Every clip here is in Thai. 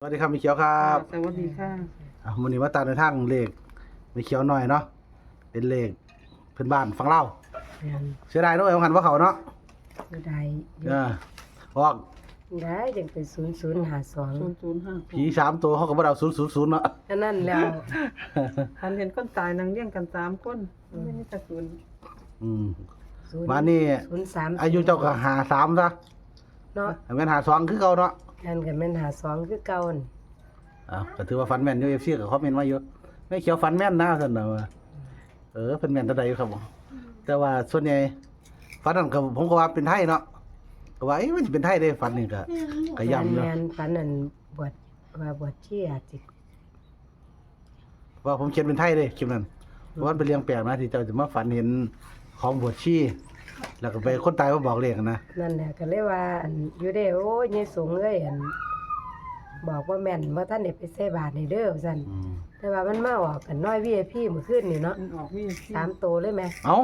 สวัสดีครับมีเขียวครับสวัสดีค่ะวันนี้มาตามในทางเลขมีเขียวหน่อยเนาะเป็นเลขเพื่อนบ้านฟังเล่าเสียดายด้วยของหันว่าเขาเนาะได้ออกได้ยังเป็น0052 0052ผี3 ตัวเขาก็บ่เอา000เนาะอันนั้นแล้ว หันเห็นคนตายนั่งเลี้ยงกัน3คนไม่มีแต่ศูนย์ มานี่03อายุเจ้าก็53ซะเนาะแม่น52คือเก่าเนาะอันก็แม่น52คือเก่านั่นก็ถือว่าฟันแม่นอยู่ FC ก็คอมเมนต์มาเยอะไม่เขียวฟันแม่นนะซั่นน่ะว่าเพิ่นแม่นเท่าใดอยู่ครับผมแต่ว่าส่วนใหญ่ฟันนั้นก็ผมก็ว่าเป็นไทยเนาะก็ว่ามันสิเป็นไทยเด้ฟันนี่ก็ย้ำอยู่ แม่นฝันนั่นบวชชีอาจสิ ว่าผมเขียนเป็นไทยเลยคลิปนั้นเพราะว่าเป็นเรื่องแปลกนะที่เจ้าจะมาฝันเห็นของบวชชีแล้วก็ไปคนตายมาบอกเลขนะ นั่นแหละก็เลยว่าอันอยู่เด้โอ้ยยายสงเอ้ยอันบอกว่าแม่นบ่ทันได้ไปใส่บาตรในเด้อว่าซั่นแต่ว่ามันมาออกกันน้อย VIP เมื่อคืนนี่เนาะ มันออกมีที่3โตวเลยแม่ เอ้า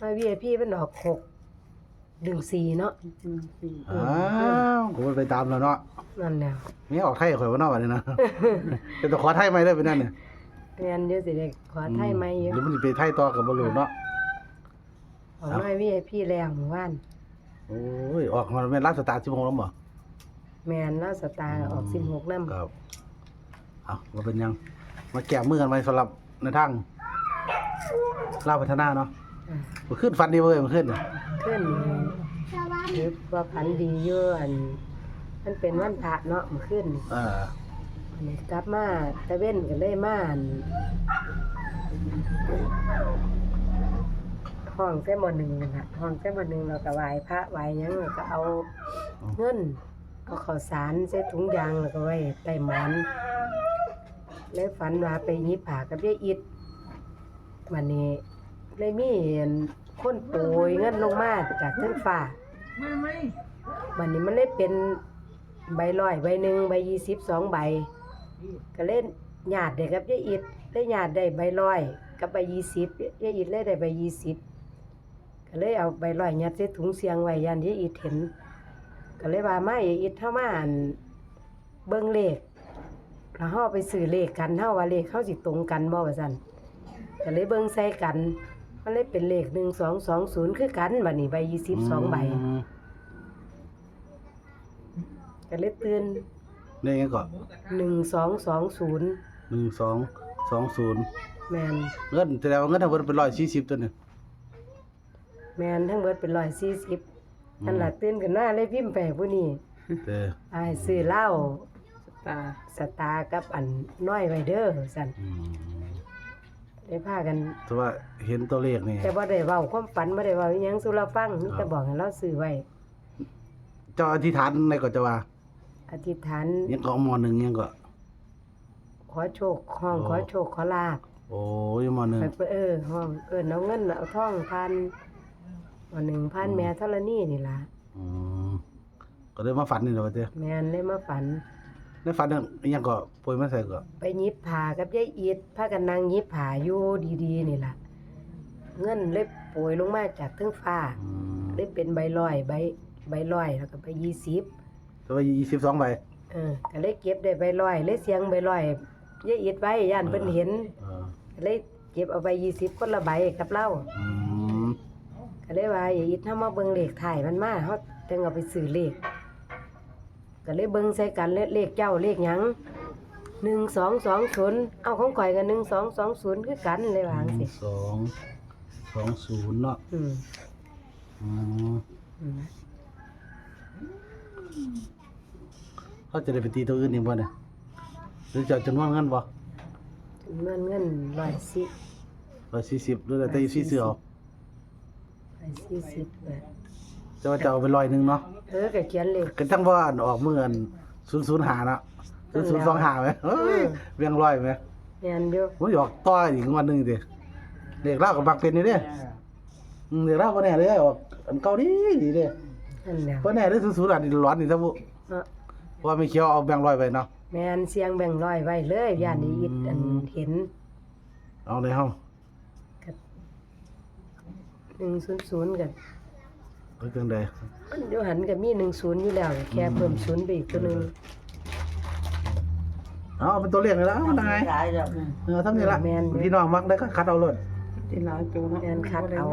น้อย VIP มันออก614เนาะ อ้าวกูไปตามแล้วเนาะ นั่นแหละ นี่ออกไทยข่อยว่าเนาะบัดนี้นะ เป็นตัวขอไทยใหม่ได้เป็นนั่นเนี่ย เรียนอยู่สิได้ขอไทยใหม่อยู่ หรือมันสิไปไทยต่อกับบ่รู้เนาะ ออกน้อย VIP แล้วเมื่อวาน โอ้ยออกมาแม่นรักสตาร์16แล้วบ่ แม่นแล้วสตาร์ออก16นำครับบ่เป็นหยังมาแก้มือกันไว้สำหรับในทางลาวพัฒนาเนาะบ่ขึ้นฟันดีเว้ยมันขึ้น ขึ้นหรือว่าพันดีอยู่อันมันเป็นวันพระเนาะเมื่อคืน อันนี้กลับมาตะเว้นก็เลยมาอั่นห้องแค่หมอหนึ่งนั่นล่ะห้องแค่หมอหนึ่งเราก็ไหว้พระไหว้หยังแล้วก็เอาเงินเอาข้าวสารใส่ถุงยางแล้วก็ไว้ใต้หมอนเลยฝันว่าไปหยิบผ้ากับยายอิดวันนี้เลยมีอั่นคนโปรยเงินลงมาจากเทิงฟ้าวันนี้มันเลยเป็นใบร้อยใบหนึ่งใบ20 2ใบก็เล่นญาติได้กับยายอิดได้ญาติได้ใบร้อยกับใบ20ยายอิดเลยได้ใบ20ก็เลยเอาใบร้อยยัดใส่ถุงเสียงไว้ยันยายอิดเห็นก็เลยว่ามายายอิดเฮามาอั่นเบิ่งเลขแล้วเฮาไปซื้อเลขกันเฮาว่าเลขเฮาสิตรงกันบ่ว่าซั่นก็เลยเบิ่งใส่กันมันเลยเป็นเลข1220คือกันบัดนี้ใบ20 2ใบก็เลยตื่นนี่ยังก่อน1220 1220แม่น เงินแต่ว่าเงินทั้งหมดเป็น140ตัวนึง แม่นทั้งเบิดเป็น140นั่นล่ะตื่นขึ้นมาเลยพิมพ์ไปให้ผู้นี้อ้ายซื้อเหล้าสตาร์กับอันน้อยไว้เด้อซั่นได้พากัน แต่ว่าเห็นตัวเลขนี่ แต่บ่ได้เว้าความฝันบ่ได้เว้าอิหยังสู่เราฟังมีแต่บอกให้เราซื้อไว้ เจ้าอธิษฐานในก็จะว่า อธิษฐาน ยังก็ม1ยังก็ ขอโชคขอโชคขอลาภ โอ้ยม1 ไปห้องเอาเงินเอาทองพันวัน1,000แม่ธรณีนี่ล่ะ อืมก็เลยมาฝันนี่แหละว่าเด้อ แม่นเลยมาฝัน ในฝันนั้นอิหยังก็ป่วยมาใส่ก็ ไปหยิบผ้ากับยายอิดพากันนั่งหยิบผ้าอยู่ดีๆนี่ล่ะเงินเลยโปรยลงมาจากเทิงฟ้าเลยเป็นใบร้อยใบร้อยแล้วก็ใบ20แต่ว่า22ใบ ก็เลยเก็บได้ใบร้อยเลยเสียงใบร้อยยายอิดไว้ย่านเพิ่นเห็นก็เลยเก็บเอาใบ20คนละใบกับเราก็เลยว่ายายอิดเฮามาเบิ่งเลขท้ายมันมาเฮาจังเอาไปซื้อเลขก็เลยเบิ่งใส่กันเลขเจ้าเลขหยัง1220เอาของข่อยก็1220คือกันเลยว่าจังซี่220เนาะอืมเขาจะได้ไปตีตัวอื่นอีกบ่เนี่ยหรือจะจำนวนเงินบ่เงิน140หรือแต่อยู่ซื้อเอา140บาท จะว่าจะเอาไป100เนาะก็เขียนเลขก็จังว่าอันออกมื้ออัน005เนาะ0025มั้ยเฮ้ยเวียงร้อยมั้ย แม่นอยู่ มันสิออกต่ออีกวันนึงติเลขลาวก็มักเป็นนี่เด้เลขลาวบ่แน่เด้ออกอันเก่าดีเด้ นั่นแหละ บ่แน่เด้อ00อันนี้ร้อนนี่ซะบ่เพราะว่ามีเขียวเอาแบงค์ร้อยไปเนาะ แม่นเสียงแบ่งร้อยไว้เลยย่านนี้อิดอันเห็นเอาเลยเฮา100กัน เป็นจังได๋มันอยู่หันก็มี10อยู่แล้วแค่เพิ่ม0ไปอีกตัวนึง เอาเป็นตัวเลขเลยแล้วมันยังไง หลายดอก ทำนี่ละ แม่น พี่น้องมักได้ก็คัดเอาเลย ที่หลายตัวเนาะ แม่นคัดเอา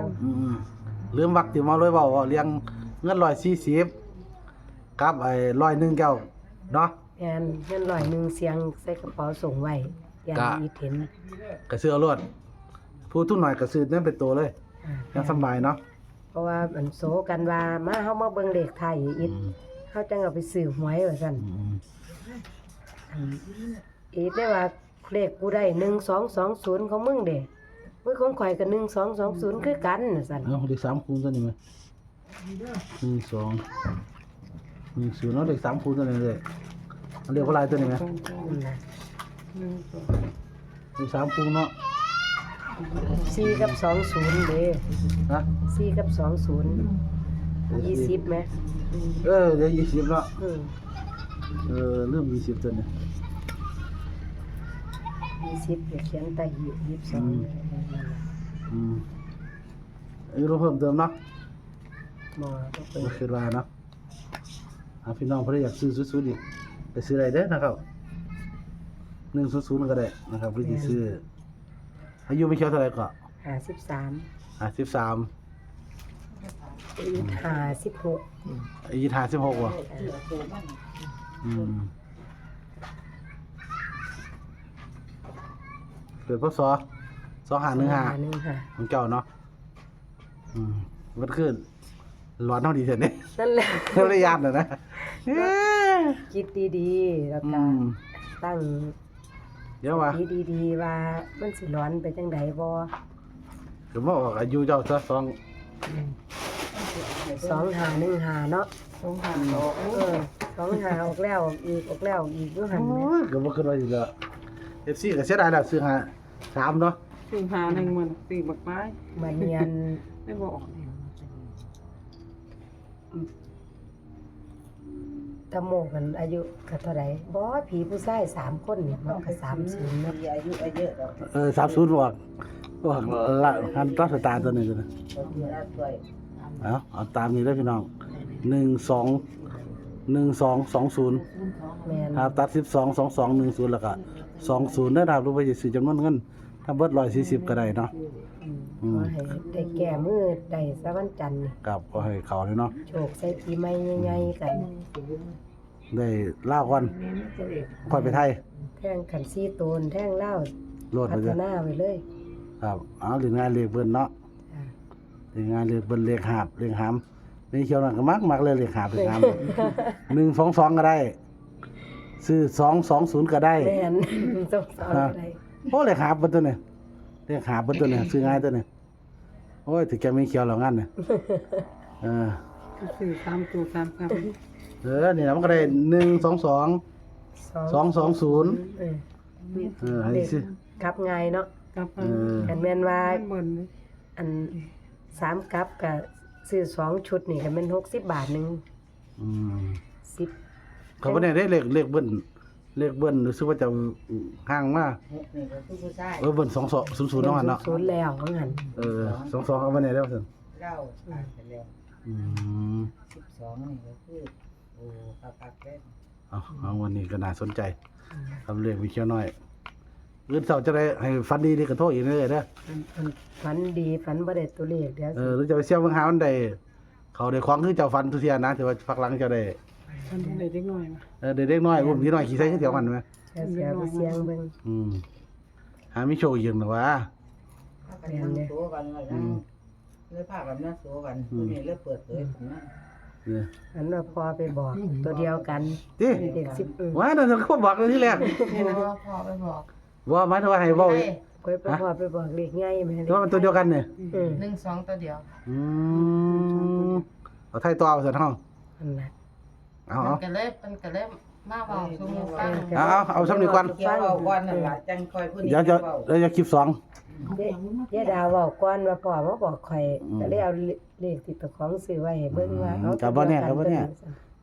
ลืมวักที่มาเลยเว้าเรียงเงิน140กับไอ้101แก้วเนาะ แม่นเงินร้อยหนึงเสียงใส่กระเป๋าส่งไว้ยัน กะ อีเห็น ก็ซื้อเอารถผู้ทุนหน่อยก็ซื้อนั่นเป็นตัวเลย อ่า ยังสบายเนาะ เพราะว่ามันโซกันว่ามาเฮามาเบิ่งเลขไทยอีกเฮาจังเอาไปซื้อหวยว่าซั่นอีกได้ว่าเลขกูได้1220ของมึงเด้มื้อของข่อยก็1220คือกันว่าซั่น เอาเด็ก3คูณตัวนี้มั้ย1 2 1 0เนาะเด็ก3คูณตัวนี้เลยเรียกว่าลายตัวนี้มั้ย นั่นน่ะ เด็ก3คูณเนาะ 4กับ20เด้ ฮะ 4กับ20 20แหม เดี๋ยว20เนาะ อืม เริ่ม20ตัวนี้ 20เดี๋ยวเขียนใต้22 รู้เพิ่มเติมเนาะ บ่ต้องเปิ ก็ ด คือว่าเนาะพี่น้องเพิ่นอยากซื้อ00อีกไปซื้อได้เด้อนะครับ100ก็ได้นะครับวิธีซื้ออายุไม่เขียวเท่าไหร่ก็ 53 53 56 อายุ56ว่ะเกิดพศ2515ของเจ้าเนาะมันขึ้นร้อนเท่าดีเสร็จเนี่ย นั่นแหละ เขาเลยยานเลยนะ คิดดีๆแล้วก็ตั้ง เดี๋ยวว่า ดีๆว่ามันสิร้อนไปจังไดบ่ คือว่าออกอายุเจ้าซะ2 2515เนาะ ต้องหา 25ออกแล้วอีกอยู่หั่นแหม ก็บ่ขึ้นว่าอีกแล้ว FC ก็เสียดายแล้วซื้อหา3เนาะ ซึ่งหาหนึ่งมันตีบักไม้ บัดเนียน ไม่บอก ตะโมกันอายุก็เท่าใดบ่ผีผู้ชาย3คนเนี่ยมันก็30เนาะ มีอายุเยอะดอก 30บอกละหันรัสตาร์ตัวนี้ตัวนี้ คนที่รักสวย เอาตามนี้เลยพี่น้อง1220 แม่น ครับตัด122210แล้วก็20ได้ครับรู้ว่าจะซื้อจำนวนเงินถ้าเบิด140ก็ได้เนาะ ขอให้ได้แก้มือได้ซะวันจันทร์นี่ กับก็ให้เขาเลยเนาะ โชคใส่ปีใหม่ใหญ่ๆกัน ได้ลาวก่อนค่อยไปไทย แท่งขันซี่โตนแท่งเหล้า โลด พั ไป ฒ จ้ะ นาไปเลย ครับเอาหรืองานเรียกเบิ่นเนาะ จ้ะ หรืองานเรียกเบิ่นเรียกหาบเรียกหามนี่เขียวนั่นก็มักเลยเรียกหาบเรียกหาม122ก็ได้ซื้อ220ก็ได้ แม่นต้องสอนอะไร โอ้เรียกหาบเบิ่นตัวนี้เรียกหาบเบิ่นตัวนี้ซื้อง่ายตัวนี้โอ้ยถึงจะมีเขียวแล้วงั้นน่ะเออ สื่อ3ตัว3คำ นี่นะมันก็ได้122 220 เออ ให้ซื้อ กับง่ายเนาะ กับ กันแม่นว่า เหมือน อัน3กับก็ซื้อ2ชุดนี่ก็แม่น60 บาทหนึง อืม 10 เขาบ่ได้เลขเบิ้นรู้สึกว่าจะห่างมา นี่ก็คือผู้ชาย เบิ้น2200เนาะเนาะ ศูนย์แล้วว่างั้น 22เอาไว้ไหนแล้วซั่น เล่าผ่านไปแล้ว อืม 12นี่ก็คือโอ้ปักๆเล่น เอาวันนี้ก็น่าสนใจทำเลขวิเชียวน้อยอื่นเสาร์จะได้ให้ฟันดีนี่ก็โทษอีกเด้อเด้อ ฝันดีฝันบ่ได้ตัวเลขเดี๋ยว หรือจะไปเสี่ยงเบิ่งหามันได้เขาได้ของคือเจ้าฟันทุเทียนะถือว่าพักหลังเจ้าได้ มันได้เล็กน้อยมา เด็กน้อยอุ้มพี่น้อยขี่ใส่คือเดียวกันไหม เดี๋ยวเสียไปเสียงเบิ่ง หามีโชคอีกหรอวะ พากันนั่งโซกันว่าจังเลยพากันนั่งโซกันผู้นี้เลยเปิดเผยถึงนั้น อันว่าพอไปบอกตัวเดียวกัน ติ เด็ก10 ว่านั่นเขาบอกเลยที่แรก พ่อไปบอก ว่าหมายถึงว่าให้เว้า คอยไปพอไปบอกเลขใหญ่แม่ แต่ว่ามันตัวเดียวกันเนี่ย 1-2ตัวเดียว เอาไทยตัวเอาเสร็จห้อง นั่นแหละ เอา มันก็เลยมาเว้าสู่หมู่ฟัง เอาซ้ำนี่ก่อน เกี่ยวเอาก่อนนั่นล่ะจังค่อยผู้นี้ เดี๋ยวจะ เว้า คลิป2 ยายดาวบอกก่อนว่าพ่อมาบอกข่อยก็เลยเอาเลขที่ตะของซื้อไว้ให้เบิ่งว่าเอา กับบ่เนี่ย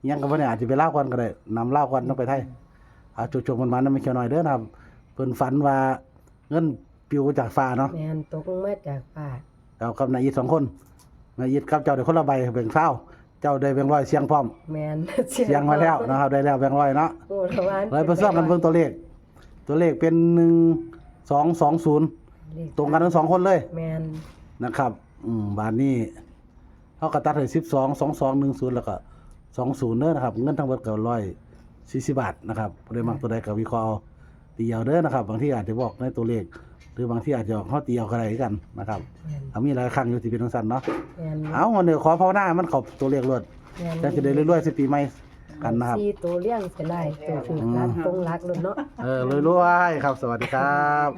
ยังกับบ่เนี่ยอาจจะไปลาวก่อนก็ได้นำลาวก่อนต้องไปไทยเอาจุกๆมันๆนำไม่เขียวหน่อยเด้อนะครับเพิ่นฝันว่าเงินปลิวจากฟ้าเนาะ แม่นตกลงมาจากฟ้า เอากับนายอีท2คนนายอีทกับเจ้าได้คนละใบแบ่งเช้าเจ้าได้แบ่งร้อยเสียงพร้อม แม่น เสียงมาแล้วนะครับได้แล้วแบ่งร้อยเนาะ โอ้ระวาน เลยไปซ่อมกันเบิ่งตัวเลข ตัวเลขเป็น1220 เลข ตรงกันทั้งสองคนเลย แม่น นะครับบาทนี้เฮาก็ตัดให้12 22 10แล้วก็20เด้อนะครับเงินทั้งหมดก็140 บาทนะครับบ่ได้มักตัวใดก็วิเคราะห์เอาตีเอาเด้อนะครับบางทีอาจจะบอกในตัวเลขหรือบางทีอาจจะเฮาตีเอาก็ได้คือกันนะครับ แม่น เอามีหลายครั้งอยู่ที่เป็นจังซั่นเนาะ แม่น เอาวันนี้ขอภาวนาให้มันเข้าตัวเลขรวด แม่น จังสิได้รวยๆสิปีใหม่กันนะครับ สี่ตัวเลี้ยงสิไล่ตัวถือรักตรงรักเลยเนาะ รวยๆครับ สวัสดีครับ